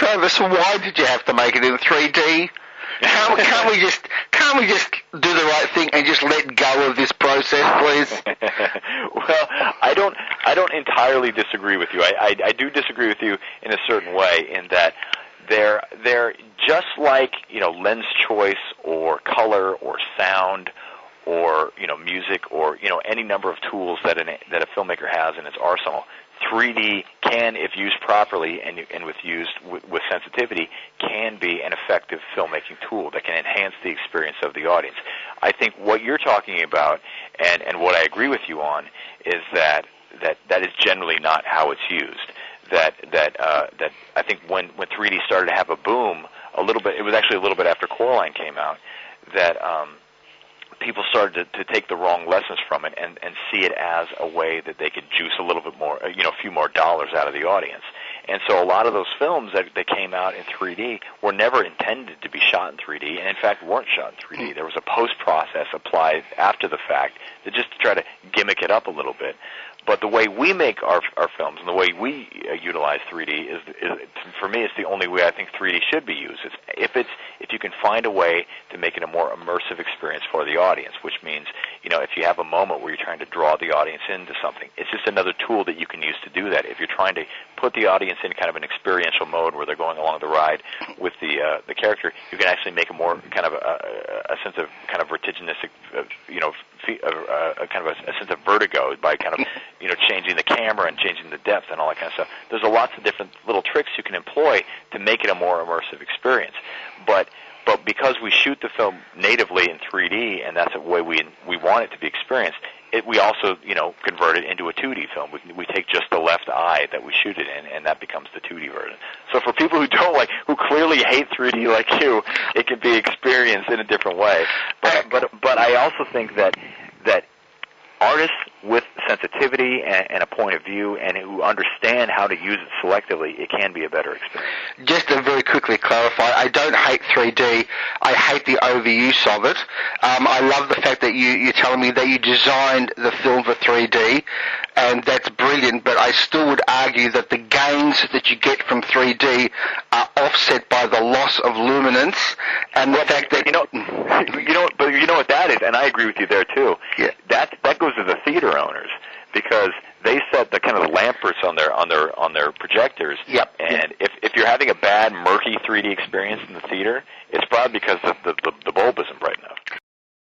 Travis, why did you have to make it in 3D? Can't we just do the right thing and just let go of this process, please? Well, I don't entirely disagree with you. I do disagree with you in a certain way, in that they're just like, lens choice or color or sound or music or any number of tools that a filmmaker has in its arsenal. 3D can, if used properly and used with sensitivity, can be an effective filmmaking tool that can enhance the experience of the audience. I think what you're talking about, and what I agree with you on, is that is generally not how it's used. That I think when 3D started to have a boom, it was actually a little bit after Coraline came out, that people started to take the wrong lessons from it and see it as a way that they could juice a little bit more, a few more dollars out of the audience. And so a lot of those films that came out in 3D were never intended to be shot in 3D, and in fact weren't shot in 3D. There was a post-process applied after the fact just to try to gimmick it up a little bit. But the way we make our films and the way we utilize 3D is, for me, it's the only way I think 3D should be used. If you can find a way to make it a more immersive experience for the audience, which means, if you have a moment where you're trying to draw the audience into something, it's just another tool that you can use to do that. If you're trying to put the audience in kind of an experiential mode where they're going along the ride with the character, you can actually make a more kind of a sense of kind of vertiginistic, kind of a sense of vertigo by kind of changing the camera and changing the depth and all that kind of stuff. There's lots of different little tricks you can employ to make it a more immersive experience. But because we shoot the film natively in 3D, and that's the way we want it to be experienced, we also convert it into a 2D film. We take just the left eye that we shoot it in, and that becomes the 2D version. So for people who clearly hate 3D like you, it can be experienced in a different way. But I also think that artists with sensitivity and a point of view and who understand how to use it selectively, it can be a better experience. Just to very quickly clarify, I don't hate 3D. I hate the overuse of it. I love the fact that you're telling me that you designed the film for 3D, and that's brilliant, but I still would argue that the gains that you get from 3D are offset by the loss of luminance and the fact that... But you know what that is, and I agree with you there too. Yeah. That goes to the theater owners, because they set the kind of the lampers on their projectors. Yep. And if you're having a bad, murky 3D experience in the theater, it's probably because the